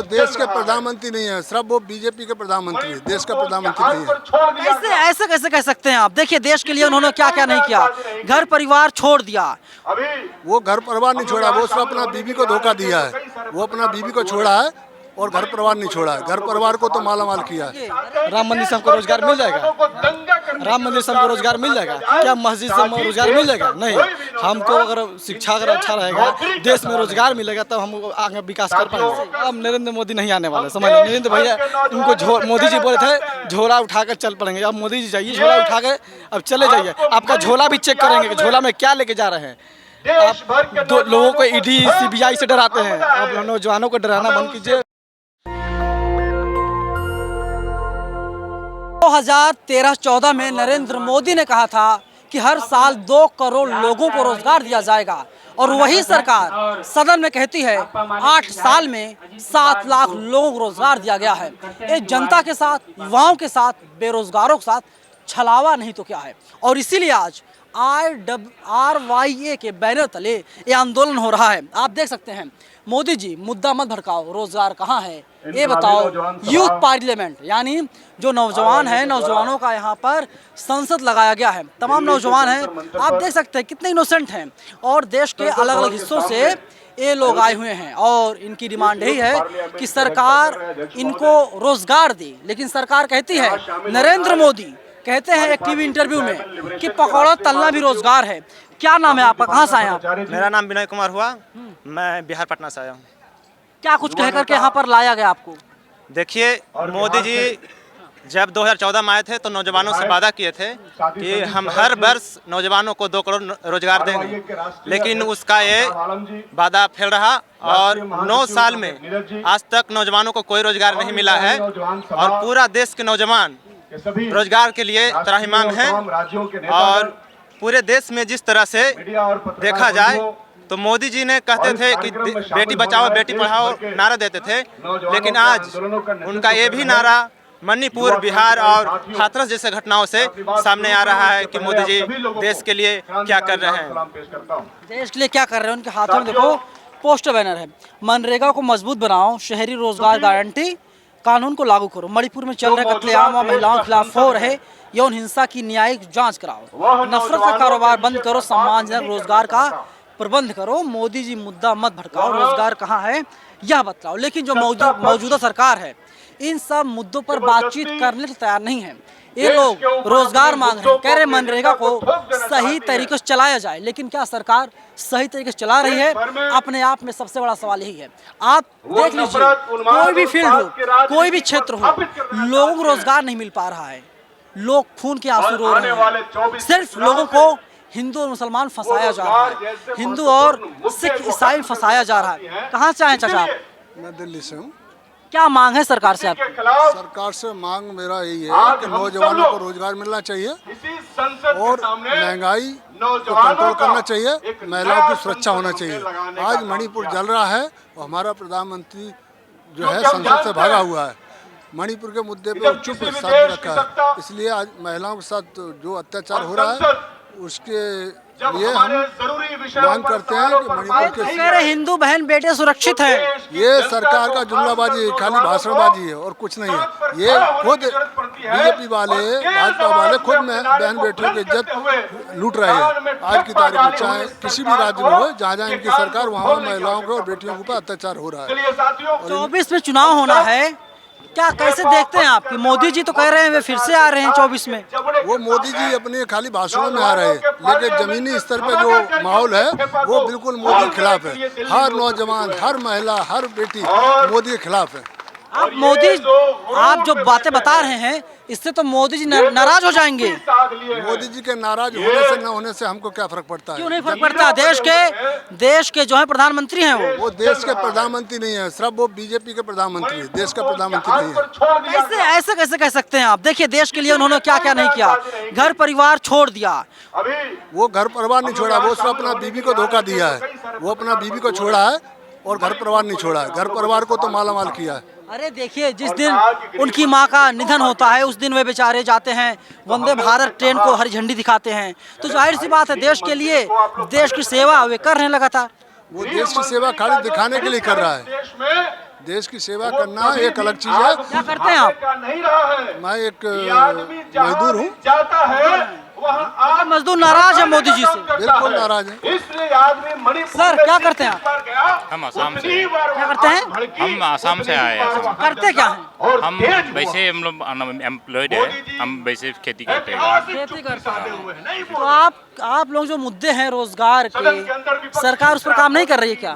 वो देश के प्रधानमंत्री नहीं है, सिर्फ वो बीजेपी के प्रधानमंत्री है, देश का प्रधानमंत्री नहीं है। कैसे ऐसे कैसे कह सकते हैं आप? देखिए देश के लिए उन्होंने क्या क्या नहीं किया, घर परिवार छोड़ दिया। वो घर परिवार नहीं छोड़ा, वो सिर्फ अपना बीवी को धोखा दिया है। वो अपना बीवी को छोड़ा है और घर परिवार नहीं छोड़ा है। घर परिवार को तो माला माल किया है। राम मंदिर से हमको रोजगार मिल जाएगा? राम मंदिर से हमको रोजगार मिल जाएगा क्या? मस्जिद से हमको रोजगार मिल जाएगा? नहीं। हमको अगर शिक्षा अगर अच्छा रहेगा, देश में रोजगार मिलेगा, तब हम आगे विकास कर पाएंगे। अब नरेंद्र मोदी नहीं आने वाले, समझ लो। नरेंद्र भैया उनको मोदी जी बोले थे झोला उठाकर चल पड़ेंगे। अब मोदी जी जाइए, झोला उठा के अब चले जाइए। आपका झोला भी चेक करेंगे कि झोला में क्या लेके जा रहे हैं। आप लोगों को ईडी सीबीआई से डराते हैं, आप नौजवानों को डराना बंद कीजिए। 2013-14 में नरेंद्र मोदी ने कहा था कि हर साल 2 करोड़ लोगों को रोजगार दिया जाएगा, और वही सरकार सदन में कहती है 8 साल में 7 लाख लोगों को रोजगार दिया गया है। ये जनता के साथ, युवाओं के साथ, बेरोजगारों के साथ छलावा नहीं तो क्या है। और इसीलिए आज RYA के बैनर तले ये आंदोलन हो रहा है। आप देख सकते हैं, मोदी जी मुद्दा मत भड़काओ, रोजगार कहाँ है ये बताओ। यूथ पार्लियामेंट यानी जो नौजवान हैं, नौजवानों का यहाँ पर संसद लगाया गया है। तमाम नौजवान हैं, आप देख सकते हैं कितने इनोसेंट हैं, और देश के अलग अलग हिस्सों से ये लोग आए हुए हैं। और इनकी डिमांड यही है कि सरकार इनको रोजगार दे। लेकिन सरकार कहती है, नरेंद्र मोदी कहते हैं एक टीवी इंटरव्यू में कि पकौड़ा तलना भी रोजगार है। क्या नाम है आपका, कहाँ से आए आप? मेरा नाम विनय कुमार हुआ, मैं बिहार पटना से आया हूँ। क्या कुछ कह करके यहाँ पर लाया गया आपको? देखिए, मोदी जी जब 2014 में आए थे तो नौजवानों से वादा किए थे कि हम हर वर्ष नौजवानों को 2 करोड़ रोजगार देंगे, लेकिन उसका ये वादा फेल रहा और 9 साल में आज तक नौजवानों को कोई रोजगार नहीं मिला है। और पूरा देश के नौजवान रोजगार के लिए त्राहिमाम हैं। और पूरे देश में जिस तरह से देखा जाए तो मोदी जी ने कहते थे कि बेटी बचाओ बेटी पढ़ाओ नारा देते थे, लेकिन आज उनका ये भी नारा मणिपुर, बिहार और हाथरस जैसे घटनाओं से सामने आ रहा है कि मोदी जी देश के लिए क्या कर रहे हैं। देश के लिए क्या कर रहे हैं? उनके हाथों में देखो पोस्टर बैनर है, मनरेगा को मजबूत बनाओ, शहरी रोजगार गारंटी कानून को लागू करो, मणिपुर में चल रहे कत्लेआम और महिलाओं के खिलाफ हो रहे यौन हिंसा की न्यायिक जांच कराओ, नफरत का कारोबार बंद करो, सम्मानजनक रोजगार का प्रबंध करो। मोदी जी मुद्दा मत भड़काओ, रोजगार कहाँ है यह बतलाओ। लेकिन जो मौजूदा सरकार है इन सब मुद्दों पर बातचीत करने को तैयार नहीं है। ये लोग रोजगार मांग रहे हैं, कह रहे मनरेगा को सही तरीके से चलाया जाए। लेकिन क्या सरकार सही तरीके से चला रही है? अपने आप में सबसे बड़ा सवाल यही है। आप देख लीजिए, कोई भी फील्ड हो, कोई भी क्षेत्र हो, लोगों को रोजगार नहीं मिल पा रहा है। लोग खून के आंसू रो रहे हैं। सिर्फ लोगों को हिंदू और मुसलमान फंसाया जा रहा है, हिंदू और सिख ईसाई फंसाया जा रहा है। कहाँ से आए चाचा आप? मैं दिल्ली से हूँ। क्या मांग है सरकार से आपकी? सरकार से मांग मेरा यही है कि नौजवानों को रोजगार मिलना चाहिए और महंगाई को कंट्रोल करना चाहिए, महिलाओं की सुरक्षा होना चाहिए। आज मणिपुर जल रहा है और हमारा प्रधानमंत्री जो है संसद से भागा हुआ है। मणिपुर के मुद्दे पे चुप साथ रखा है, इसलिए आज महिलाओं के साथ जो अत्याचार हो रहा है उसके लिए हम मांग करते हैं कि मणिपुर के हिंदू बहन बेटे सुरक्षित हैं। ये सरकार का जुमलाबाजी, खाली भाषणबाजी है और कुछ नहीं है। ये खुद बीजेपी वाले, भाजपा वाले खुद में बहन बेटियों की इज्जत लूट रहे हैं। आज की तारीख में चाहे किसी भी राज्य में हो, जहाँ जहाँ इनकी सरकार वहाँ महिलाओं को और बेटियों के ऊपर अत्याचार हो रहा है। 24 में चुनाव होना है, क्या कैसे देखते हैं आप? कि मोदी जी तो कह रहे हैं वे फिर से आ रहे हैं 24 में। वो मोदी जी अपने खाली भाषणों में आ रहे हैं, लेकिन जमीनी स्तर पे जो माहौल है वो बिल्कुल मोदी के खिलाफ है। हर नौजवान, हर महिला, हर बेटी मोदी के खिलाफ है। आप जो बातें बता रहे हैं इससे तो मोदी जी नाराज हो जाएंगे। मोदी जी के नाराज होने से न होने से हमको क्या फर्क पड़ता है? क्यों नहीं फर्क पड़ता? देश के जो है प्रधानमंत्री हैं वो देश के प्रधानमंत्री नहीं है, सिर्फ वो बीजेपी के प्रधानमंत्री है, देश का प्रधानमंत्री नहीं है। कैसे ऐसे कैसे कह सकते हैं आप? देखिए देश के लिए उन्होंने क्या क्या नहीं किया, घर परिवार छोड़ दिया। वो घर परिवार नहीं छोड़ा, वो सिर्फ अपना बीवी को धोखा दिया है। वो अपना बीवी को छोड़ा है और घर परिवार नहीं छोड़ा है। घर परिवार को तो माला माल किया है। अरे देखिए, जिस दिन उनकी माँ का निधन होता है उस दिन वे बेचारे जाते हैं, वंदे भारत ट्रेन को हरी झंडी दिखाते हैं। तो जाहिर सी बात है देश के लिए, देश की सेवा वे कर रहे हैं लगातार। वो देश की सेवा खाली दिखाने के लिए कर रहा है। देश की सेवा करना एक अलग चीज है। क्या करते हैं आप? मैं एक मजदूर हूँ। आप मजदूर नाराज है मोदी जी से? बिल्कुल नाराज है। सर क्या करते हैं आप? हम आसाम से हैं। क्या करते हैं? हम आसाम से आए हैं। करते क्या हैं? हम वैसे हम लोग अनएम्प्लॉयड है, हम वैसे खेती करते हैं। खेती करते हैं। तो आप लोग जो मुद्दे हैं रोजगार के, सरकार उस पर काम नहीं कर रही है क्या?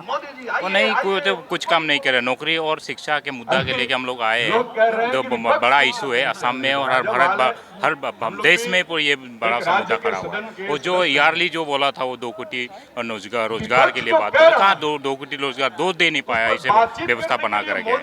वो नहीं, कोई तो कुछ काम नहीं कर रहे। नौकरी और शिक्षा के मुद्दा के लेके हम लोग आए हैं। जो बड़ा इशू है असम में और हर देश में ये बड़ा सा मुद्दा खड़ा हुआ है। वो जो ईयरली जो बोला था वो 2 कोटी रोजगार के लिए बात है, कहाँ 2 कोटी रोजगार दे नहीं पाया, इसे व्यवस्था बना कर गया।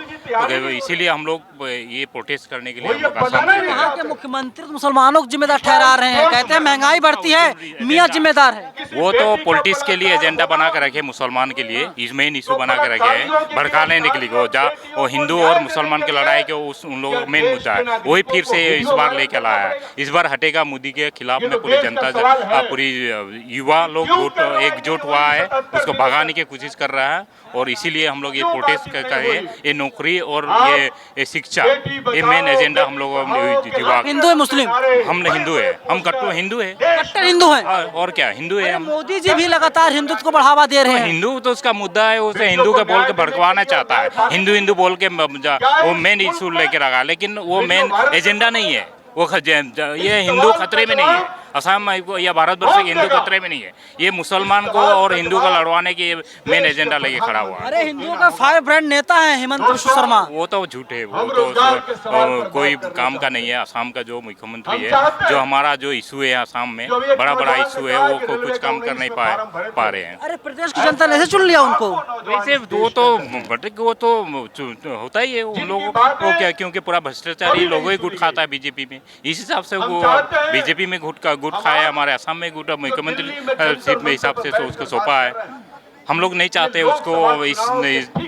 तो इसीलिए हम लोग ये प्रोटेस्ट करने के लिए हम लोग आसाम से यहाँ के मुख्यमंत्री तो मुसलमानों को जिम्मेदार ठहरा रहे हैं, कहते हैं महंगाई बढ़ती है, मियाँ जिम्मेदार है। वो तो पॉलिटिक्स के लिए एजेंडा बना कर रखे, मुसलमान के लिए मेन इशू बना कर रखे हैं, भड़काने निकली वो हिंदू और मुसलमान की लड़ाई के उन लोगों का मेन मुद्दा है। वही फिर से इस बार लेके लाया है। इस बार हटेगा मोदी के खिलाफ में पूरी जनता, पूरी युवा लोग एकजुट हुआ है, उसको भगाने की कोशिश कर रहा है। और इसीलिए हम लोग ये प्रोटेस्ट कर रहे हैं। ये नौकरी और ये शिक्षा, ये मेन एजेंडा हम लोग युवा। हिंदू है मुस्लिम? हम हिंदू है, हम कट्टर हिंदू है। कट्टर हिंदू है? और क्या, हिंदू है हम। मोदी जी भी लगातार हिंदुत्व को बढ़ावा दे रहे हैं। हिंदू तो उसका मुद्दा है, उसे हिंदू का बोल के भड़कवाना चाहता है। हिंदू बोल के वो मेन इशू लेके रखा, लेकिन वो मेन एजेंडा नहीं है। वो ये हिंदू खतरे में नहीं है। असम या भारतवर्ष के हिंदू खतरे में नहीं है। ये मुसलमान को और हिंदू को लड़वाने की मेन एजेंडा लेके खड़ा हुआ है। अरे हिंदुओं का फायर ब्रांड नेता है हेमंत बिश्व शर्मा। वो तो झूठ है, वो तो कोई काम का नहीं है। असम का जो मुख्यमंत्री है, जो हमारा जो इशू है असम में बड़ा इशू है, वो कुछ काम कर नहीं पा रहे हैं। अरे प्रदेश की जनता ने ऐसे चुन लिया उनको। वैसे वो तो होता ही है उन लोगों को, क्या, क्योंकि पूरा भ्रष्टाचारी लोगों ही गुट खाता है बीजेपी में। इस हिसाब से वो बीजेपी में गुट खाया, हमारे असम में गुट मुख्यमंत्री में हिसाब से तो उसको सौंपा है। हम लोग नहीं चाहते उसको इस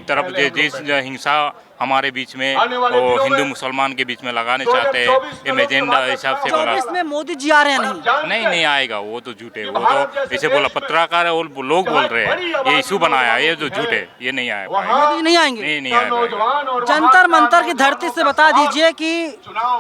तरफ जिस हिंसा हमारे बीच में और हिंदू मुसलमान के बीच में लगाने चाहते हैं, ये एजेंडा हिसाब से बोला। 24 में मोदी जी आ रहे हैं? नहीं आएगा, वो तो झूठ है। वो तो जैसे बोला पत्रकार है और लोग बोल रहे हैं ये इशू बनाया, ये तो झूठ है, ये नहीं आया। मोदी नहीं आएंगे? नहीं आएगा। जंतर मंतर की धरती से बता दीजिए कि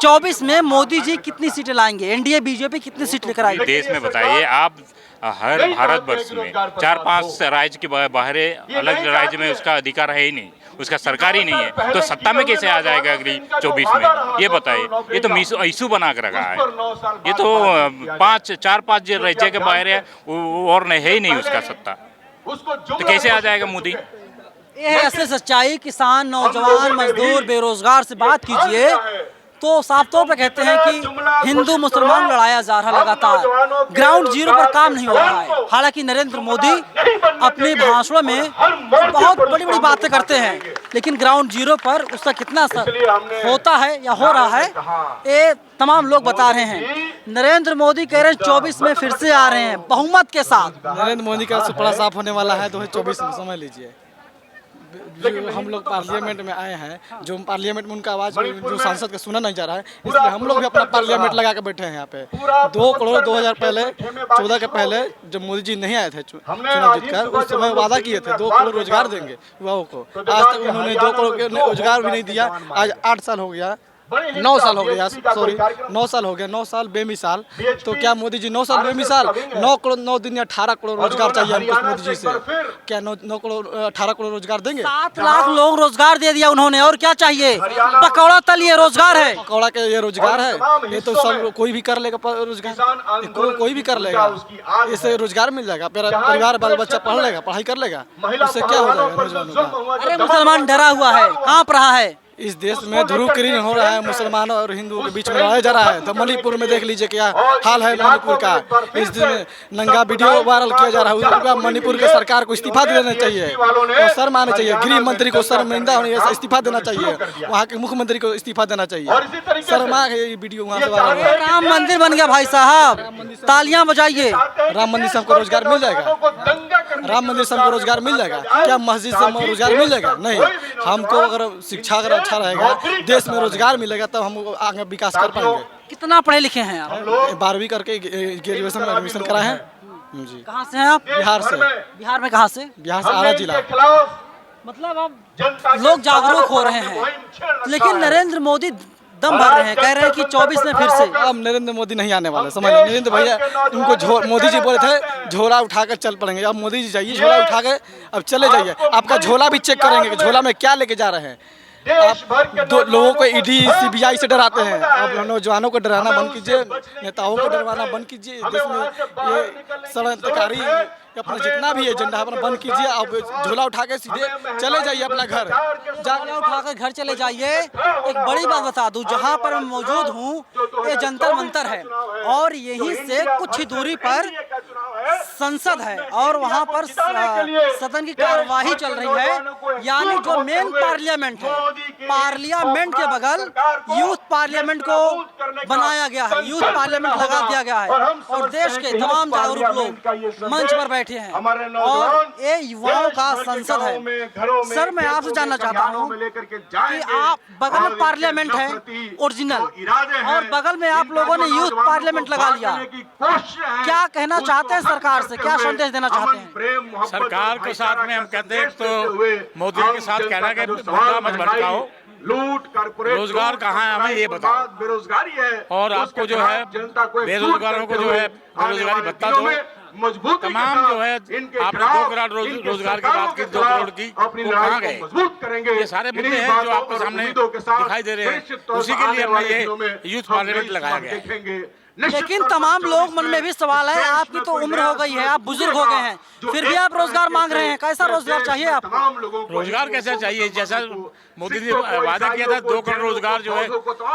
24 में मोदी जी कितनी सीटें लाएंगे? एनडीए बीजेपी कितनी सीट लेकर आएगी? देश में बताइए आप, हर भारतवर्ष में 4-5 राज्य के बाहर अलग राज्य में उसका अधिकार है ही नहीं, उसका सरकार ही नहीं है, तो सत्ता में कैसे आ जाएगा अगली 24 में? ये बताइए। ये तो इशू बना कर रखा है। ये तो 4-5 राज्य के बाहर है और है ही नहीं उसका सत्ता, तो कैसे आ जाएगा मोदी? ये है असली सच्चाई। किसान, नौजवान, मजदूर, बेरोजगार से बात कीजिए तो साफ तौर पे कहते हैं कि हिंदू मुसलमान लड़ाया जा रहा लगातार, ग्राउंड जीरो पर काम नहीं हो रहा है। हालांकि नरेंद्र मोदी अपने भाषणों में बहुत बड़ी बातें करते हैं, लेकिन ग्राउंड जीरो पर उसका कितना असर होता है या हो रहा है, ये तमाम लोग बता रहे हैं। नरेंद्र मोदी कह रहे हैं 24 में फिर से आ रहे हैं बहुमत के साथ। नरेंद्र मोदी का सुपड़ा साफ होने वाला है 2024 में, समझ लीजिए। जो हम लोग पार्लियामेंट में आए हैं, जो पार्लियामेंट में उनका आवाज़ जो सांसद का सुना नहीं जा रहा है, इसलिए हम लोग भी अपना पार्लियामेंट लगा के बैठे हैं यहाँ पे। 2 करोड़ 2014 के पहले जब मोदी जी नहीं आए थे चुनाव जीतकर, उस समय वादा किए थे 2 करोड़ रोजगार देंगे युवाओं को। आज तक उन्होंने 2 करोड़ के रोजगार भी नहीं दिया। आज 8 साल हो गया, 9 साल हो गया, सॉरी 9 साल हो गया, 9 साल बेमिसाल। तो क्या मोदी जी 9 साल बेमिसाल? 9 करोड़ 9 दिन या 18 करोड़ रोजगार चाहिए हमको मोदी जी से। क्या 9 करोड़ 18 करोड़ रोजगार देंगे? 7 लाख लोग रोजगार दे दिया उन्होंने, और क्या चाहिए? पकौड़ा तल ये रोजगार है? पकौड़ा के ये रोजगार है? ये तो सब कोई भी कर लेगा रोजगार, कोई भी कर लेगा, इससे रोजगार मिल जाएगा, परिवार बाल बच्चा पढ़ लेगा, पढ़ाई कर लेगा, उससे क्या हो जाएगा नौजवानों का? अरे मुसलमान डरा हुआ है, कांप रहा है। इस देश में ध्रुवीकरण हो रहा है, मुसलमानों और हिंदुओं के बीच में लड़ाया जा रहा है। तो मणिपुर में देख लीजिए क्या हाल है मणिपुर का। इस दिन नंगा वीडियो वायरल किया जा रहा है। मणिपुर की सरकार को इस्तीफा देना चाहिए और शर्म आना चाहिए। गृह मंत्री को शर्मिंदा होने इस्तीफा देना चाहिए, वहाँ के मुख्यमंत्री को इस्तीफा देना चाहिए। शर्मा है ये वीडियो वहाँ से वायरल हुआ। राम मंदिर बन गया भाई साहब, तालियां बजाइए। राम मंदिर से हमको रोजगार मिल जाएगा? राम मंदिर से हमको रोजगार मिल जाएगा? क्या मस्जिद से हमको रोजगार मिल जाएगा? नहीं। हमको अगर शिक्षा अगर अच्छा रहेगा, देश में रोजगार मिलेगा, तब हम आगे विकास कर पाएंगे। कितना पढ़े लिखे हैं आप? 12वीं करके ग्रेजुएशन में एडमिशन कराए हैं जी। कहाँ से हैं आप? बिहार से। बिहार में कहाँ से? बिहार से आरा जिला। मतलब अब लोग जागरूक हो रहे हैं, लेकिन नरेंद्र मोदी दम भर रहे हैं, कह रहे हैं कि 24 में फिर से। अब नरेंद्र मोदी नहीं आने वाले, समझ लो। नरेंद्र भैया उनको मोदी जी बोले थे झोला उठाकर चल पड़ेंगे, अब मोदी जी जाइए झोला उठा के अब चले जाइए, आपका झोला भी चेक करेंगे कि झोला में क्या लेके जा रहे हैं। आप लोगों को ईडी सीबीआई से डराते हैं, अब नौजवानों को डराना बंद कीजिए, नेताओं को डरवाना बंद कीजिए। देश में ये षड्यंत्रकारी अपना जितना भी एजेंडा है अपना बंद कीजिए। आप झोला उठा के सीधे चले जाइए अपना घर, झोला उठा कर घर चले जाइए। एक बड़ी बात बता दूं, जहां पर मैं मौजूद हूं ये जंतर मंतर है और यहीं से कुछ ही दूरी पर संसद है और वहां पर सदन की कार्यवाही चल रही है, यानी जो मेन पार्लियामेंट है, पार्लियामेंट के बगल यूथ पार्लियामेंट को बनाया गया है, यूथ पार्लियामेंट लगा दिया गया है और देश के तमाम जागरूक लोग मंच पर बैठे हैं और ये युवाओं का संसद है। सर मैं आपसे जानना चाहता हूँ कि आप बगल में पार्लियामेंट है ओरिजिनल और बगल में आप लोगों ने यूथ पार्लियामेंट लगा लिया, क्या कहना चाहते हैं सरकार से, क्या संदेश देना चाहते हैं? सरकार के साथ में हम कहते हैं तो मोदी के साथ कहना है कि मुद्दा मत भटकाओ, रोजगार कहाँ है हमें ये बताओ, बेरोजगारी है और आपको जो है बेरोजगारों को जो है बेरोजगारी भत्ता दो, मजबूत तमाम जो है आपने 2 करोड़ रोजगार की बात की, 2 करोड़ की वो कहाँ गए? मजबूत करेंगे। ये सारे मुद्दे हैं जो आपको सामने दिखाई दे रहे हैं, उसी के लिए हमने ये यूथ पार्लियामेंट लगाया गया है। लेकिन तमाम लोग मन में भी सवाल है, आपकी तो उम्र हो गई है, आप बुजुर्ग हो गए हैं, फिर भी आप रोजगार मांग रहे हैं, कैसा रोजगार चाहिए आपको? रोजगार कैसा चाहिए? जैसा मोदी ने वादा किया था 2 करोड़ रोजगार जो है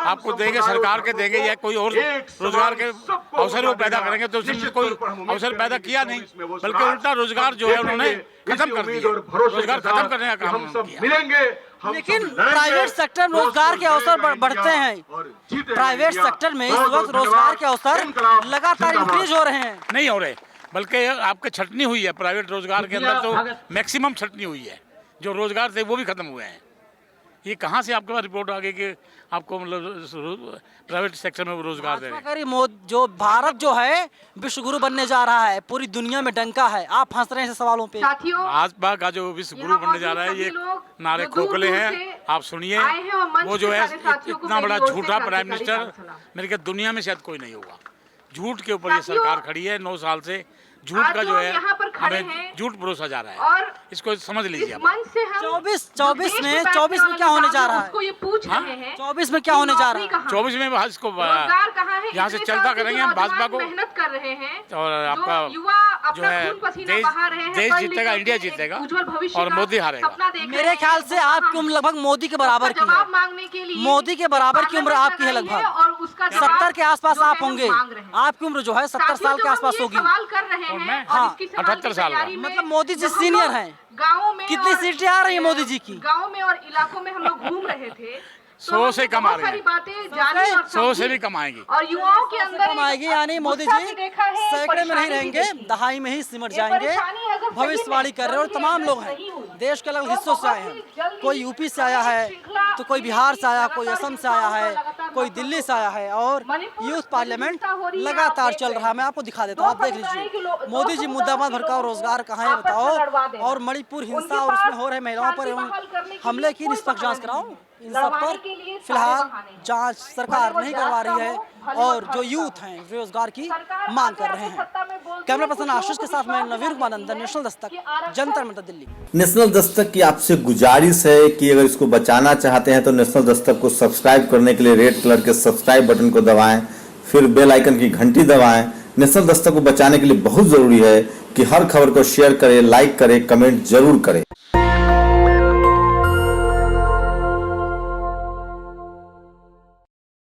आपको देंगे, सरकार के देंगे या कोई और रोजगार के अवसर वो पैदा करेंगे, तो उसने कोई अवसर पैदा किया नहीं, बल्कि उल्टा रोजगार जो है उन्होंने खत्म कर दिया, रोजगार खत्म करने का काम किया। लेकिन प्राइवेट सेक्टर में रोजगार के अवसर बढ़ते हैं, प्राइवेट सेक्टर में इस वक्त रोजगार के अवसर लगातार इंक्रीज हो रहे हैं। नहीं हो रहे, बल्कि आपके छटनी हुई है प्राइवेट रोजगार के अंदर, तो मैक्सिमम छटनी हुई है, जो रोजगार थे वो भी खत्म हुए हैं। ये कहाँ से आपके पास रिपोर्ट आ गई कि आपको मतलब प्राइवेट सेक्टर में रोजगार दे रहे हैं? जो भारत जो है विश्व गुरु बनने जा रहा है, पूरी दुनिया में डंका है, आप हंस रहे हैं सवालों पे। भाजपा का जो विश्व गुरु बनने जा रहा है ये नारे खोखले हैं, आप सुनिए। वो जो है इतना बड़ा झूठा प्राइम मिनिस्टर मेरे ख्याल दुनिया में शायद कोई नहीं होगा। झूठ के ऊपर ये सरकार खड़ी है 9 साल से, झूठ का जो है हमें झूठ परोसा जा रहा है, इसको समझ लीजिए। 24 में क्या होने जा रहा है? 24 में क्या होने जा रहा है? 24 में इसको यहाँ से चलता करेंगे हम भाजपा को, मेहनत कर रहे हैं और आपका जो है देश जीतेगा, इंडिया जीतेगा और मोदी हारेगा। मेरे ख्याल से आपकी उम्र लगभग मोदी के बराबर की है, मांगने के लिए मोदी के बराबर की उम्र आपकी है, लगभग 70 के आसपास आप होंगे। आपकी उम्र जो है 70 साल के आसपास होगी। सवाल कर रहे और हैं मैं और इसकी 78 साल का, मतलब मोदी जी सीनियर हैं। गाँव में कितनी सीटें आ रही है मोदी जी की? गाँव में और इलाकों में हम लोग घूम रहे थे, 100 से कम आ रही है, सारी बातें जानी और 100 से भी कम आएगी और युवाओं के अंदर कम आएगी, यानी मोदी जी सैकड़े में नहीं रहेंगे, दहाई में ही सिमट जाएंगे। भविष्यवाणी कर रहे हैं और तमाम लोग हैं, देश के अलग हिस्सों से आए हैं, कोई यूपी से आया है, तो कोई बिहार से आया, कोई असम से आया है, कोई दिल्ली से आया है और यूथ पार्लियामेंट लगातार चल रहा है। मैं आपको दिखा देता हूँ, आप देख लीजिए। मोदी जी मुद्दा मत भड़काओ, रोजगार कहाँ है बताओ, और मणिपुर हिंसा और उसमें हो रहे महिलाओं पर हमले की निष्पक्ष जाँच कराओ। इन सब पर फिलहाल जांच सरकार नहीं करवा रही है और जो यूथ हैं रोजगार की मांग कर रहे हैं। कैमरा पर्सन आशीष के साथ मैं नवीन कुमार नंदन, नेशनल दस्तक, जंतर मंतर, दिल्ली। नेशनल दस्तक की आपसे गुजारिश है कि अगर इसको बचाना चाहते हैं तो नेशनल दस्तक को सब्सक्राइब करने के लिए रेड कलर के सब्सक्राइब बटन को दबाएं, फिर बेल आइकन की घंटी दबाएं। नेशनल दस्तक को बचाने के लिए बहुत जरूरी है कि हर खबर को शेयर करें, लाइक करें, कमेंट जरूर करें।